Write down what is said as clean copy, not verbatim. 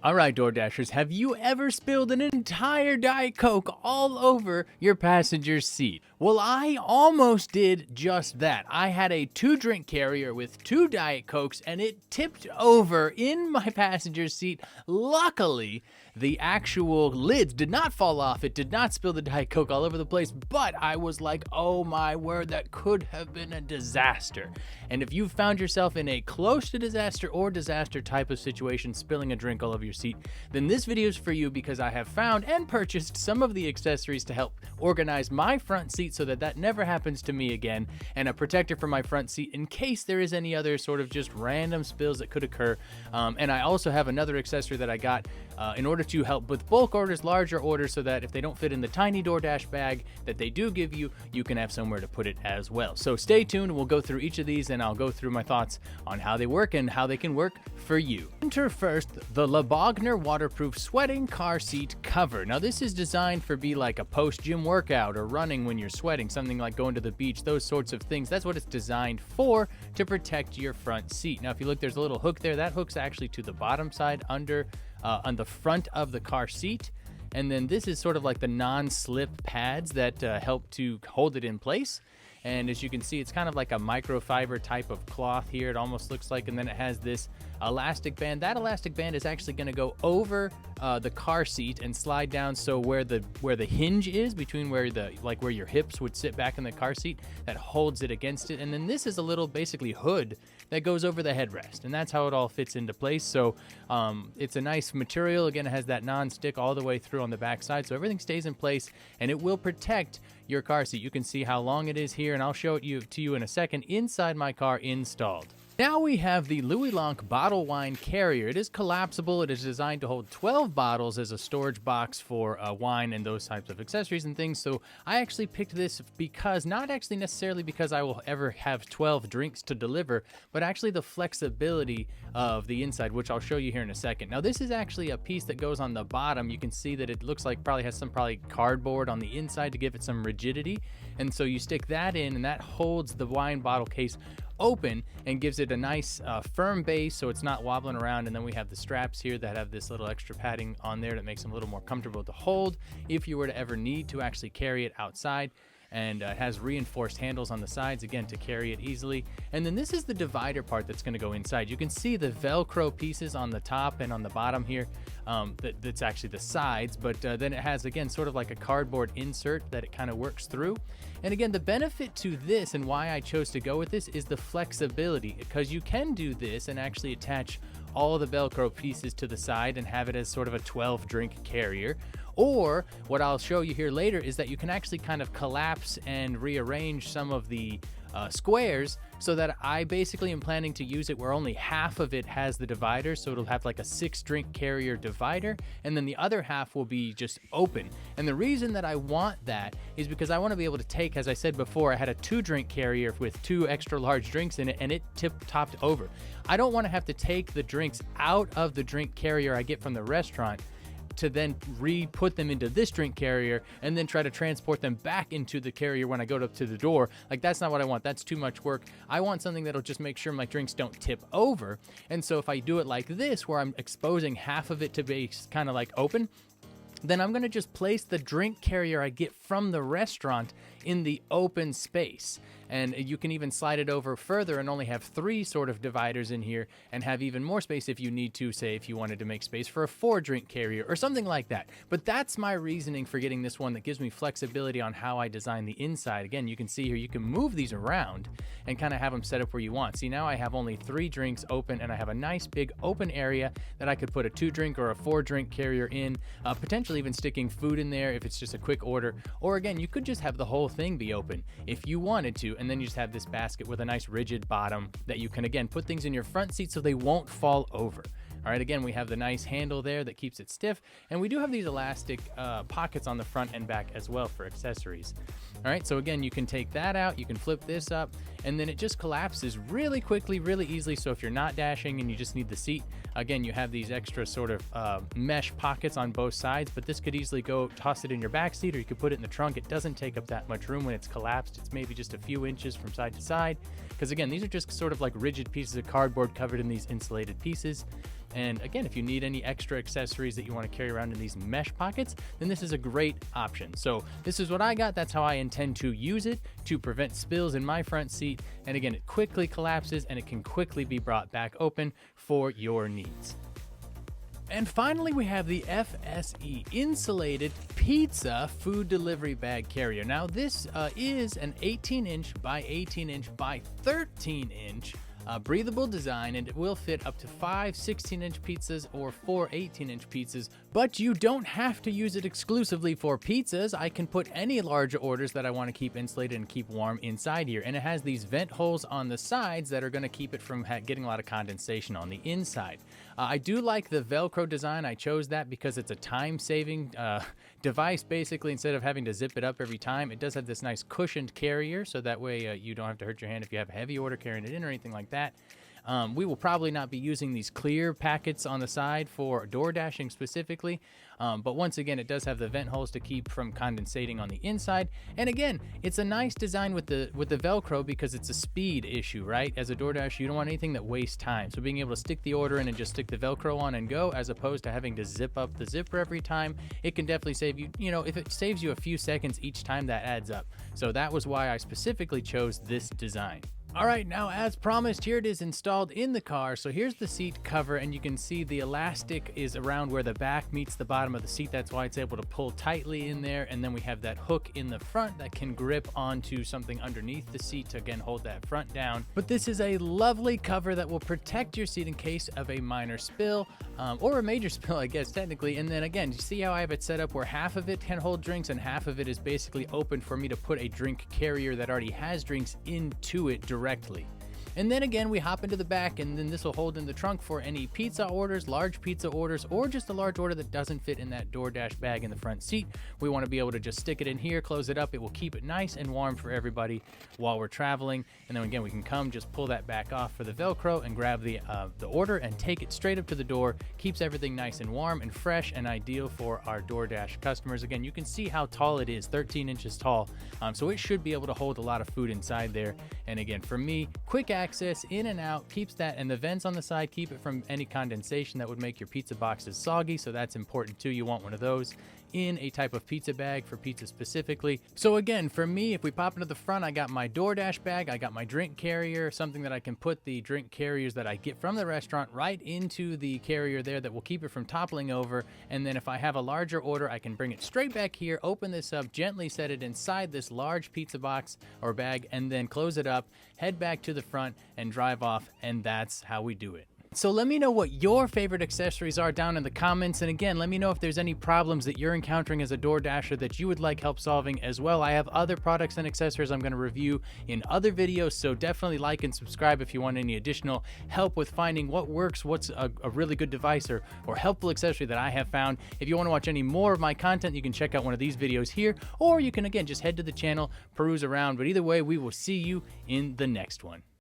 All right, DoorDashers, have you ever spilled an entire Diet Coke all over your passenger seat? Well, I almost did just that. I had a 2-drink carrier with 2 Diet Cokes and it tipped over in my passenger seat. Luckily, the actual lids did not fall off. It did not spill the Diet Coke all over the place, but I was like, oh my word, that could have been a disaster. And if you've found yourself in a close to disaster or disaster type of situation, spilling a drink all over your seat, then this video is for you because I have found and purchased some of the accessories to help organize my front seat so that that never happens to me again, and a protector for my front seat in case there is any other sort of just random spills that could occur. And I also have another accessory that I got in order to help with bulk orders, larger orders, so that if they don't fit in the tiny DoorDash bag that they do give you, you can have somewhere to put it as well. So stay tuned. We'll go through each of these and I'll go through my thoughts on how they work and how they can work for you. Enter first the Lebogner waterproof sweating car seat cover. Now this is designed for be like a post-gym workout or running when you're sweating, something like going to the beach, those sorts of things. That's what it's designed for, to protect your front seat. Now if you look, there's a little hook there. That hook's actually to the bottom side under on the front of the car seat. And then this is sort of like the non-slip pads that help to hold it in place. And as you can see, it's kind of like a microfiber type of cloth here, it almost looks like. And then it has this elastic band. That elastic band is actually going to go over the car seat and slide down, so where the hinge is between where your hips would sit back in the car seat, that holds it against it. And then this is a little basically hood that goes over the headrest, and that's how it all fits into place. So it's a nice material. Again, it has that non-stick all the way through on the back side, so everything stays in place and it will protect your car seat. You can see how long it is here, and I'll show it to you in a second inside my car installed. Now we have the Louis Blanc bottle wine carrier. It is collapsible. It is designed to hold 12 bottles as a storage box for wine and those types of accessories and things. So I actually picked this because, not actually necessarily because I will ever have 12 drinks to deliver, but actually the flexibility of the inside, which I'll show you here in a second. Now this is actually a piece that goes on the bottom. You can see that it looks like probably has some cardboard on the inside to give it some rigidity. And so you stick that in and that holds the wine bottle case open and gives it a nice firm base so it's not wobbling around. And then we have the straps here that have this little extra padding on there that makes them a little more comfortable to hold if you were to ever need to actually carry it outside. And it has reinforced handles on the sides, again, to carry it easily. And then this is the divider part that's going to go inside. You can see the Velcro pieces on the top and on the bottom here. That's actually the sides, but then it has, again, sort of like a cardboard insert that it kind of works through. And again, the benefit to this and why I chose to go with this is the flexibility, because you can do this and actually attach all the Velcro pieces to the side and have it as sort of a 12-drink carrier. Or what I'll show you here later is that you can actually kind of collapse and rearrange some of the squares, so that I basically am planning to use it where only half of it has the divider, so it'll have like a 6-drink carrier divider, and then the other half will be just open. And the reason that I want that is because I want to be able to take, as I said before, I had a 2-drink carrier with 2 extra large drinks in it, and it topped over. I don't want to have to take the drinks out of the drink carrier I get from the restaurant to then re-put them into this drink carrier and then try to transport them back into the carrier when I go up to the door. Like, that's not what I want. That's too much work. I want something that'll just make sure my drinks don't tip over. And so if I do it like this, where I'm exposing half of it to be kind of like open, then I'm going to just place the drink carrier I get from the restaurant in the open space. And you can even slide it over further and only have 3 sort of dividers in here and have even more space if you need to, say if you wanted to make space for a 4-drink carrier or something like that. But that's my reasoning for getting this one, that gives me flexibility on how I design the inside. Again, you can see here, you can move these around and kind of have them set up where you want. See, now I have only 3 drinks open and I have a nice big open area that I could put a 2-drink or a 4-drink carrier in, potentially even sticking food in there if it's just a quick order. Or again, you could just have the whole thing be open if you wanted to, and then you just have this basket with a nice rigid bottom that you can, again, put things in your front seat so they won't fall over. All right, again, we have the nice handle there that keeps it stiff, and we do have these elastic pockets on the front and back as well for accessories. All right, so again, you can take that out, you can flip this up, and then it just collapses really quickly, really easily. So if you're not dashing and you just need the seat, again, you have these extra sort of mesh pockets on both sides, but this could easily go toss it in your back seat, or you could put it in the trunk. It doesn't take up that much room when it's collapsed. It's maybe just a few inches from side to side, because again, these are just sort of like rigid pieces of cardboard covered in these insulated pieces. And again, if you need any extra accessories that you want to carry around in these mesh pockets, then this is a great option. So this is what I got. That's how I intend to use it to prevent spills in my front seat. And again, it quickly collapses and it can quickly be brought back open for your needs. And finally, we have the FSE Insulated Pizza Food Delivery Bag Carrier. Now, this is an 18-inch by 18-inch by 13-inch breathable design, and it will fit up to 5 16-inch pizzas or 4 18-inch pizzas, but you don't have to use it exclusively for pizzas. I can put any larger orders that I want to keep insulated and keep warm inside here, and it has these vent holes on the sides that are going to keep it from getting a lot of condensation on the inside. I do like the Velcro design. I chose that because it's a time-saving device. Basically, instead of having to zip it up every time, it does have this nice cushioned carrier, so that way you don't have to hurt your hand if you have a heavy order carrying it in or anything like that. We will probably not be using these clear packets on the side for door dashing specifically, but once again, it does have the vent holes to keep from condensating on the inside. And again, it's a nice design with the Velcro because it's a speed issue, right? As a DoorDash, you don't want anything that wastes time. So being able to stick the order in and just stick the Velcro on and go, as opposed to having to zip up the zipper every time, it can definitely save you, if it saves you a few seconds each time, that adds up. So that was why I specifically chose this design. All right, now as promised, here it is installed in the car. So here's the seat cover, and you can see the elastic is around where the back meets the bottom of the seat. That's why it's able to pull tightly in there. And then we have that hook in the front that can grip onto something underneath the seat to again hold that front down. But this is a lovely cover that will protect your seat in case of a minor spill or a major spill, I guess technically. And then again, you see how I have it set up where half of it can hold drinks and half of it is basically open for me to put a drink carrier that already has drinks into it directly. And then again, we hop into the back, and then this will hold in the trunk for any pizza orders, large pizza orders, or just a large order that doesn't fit in that DoorDash bag in the front seat. We want to be able to just stick it in here, close it up. It will keep it nice and warm for everybody while we're traveling. And then again, we can just pull that back off for the Velcro and grab the order and take it straight up to the door. Keeps everything nice and warm and fresh and ideal for our DoorDash customers. Again, you can see how tall it is, 13 inches tall. So it should be able to hold a lot of food inside there. And again, for me, quick access in and out, keeps that, and the vents on the side keep it from any condensation that would make your pizza boxes soggy, so that's important too. You want one of those in a type of pizza bag for pizza specifically. So again, for me, if we pop into the front, I got my DoorDash bag, I got my drink carrier, something that I can put the drink carriers that I get from the restaurant right into the carrier there that will keep it from toppling over. And then if I have a larger order, I can bring it straight back here, open this up, gently set it inside this large pizza box or bag, and then close it up, head back to the front and drive off. And that's how we do it. So let me know what your favorite accessories are down in the comments. And again, let me know if there's any problems that you're encountering as a DoorDasher that you would like help solving as well. I have other products and accessories I'm going to review in other videos, so definitely like and subscribe if you want any additional help with finding what works, what's a really good device or helpful accessory that I have found. If you want to watch any more of my content, you can check out one of these videos here, or you can again just head to the channel, peruse around. But either way, we will see you in the next one.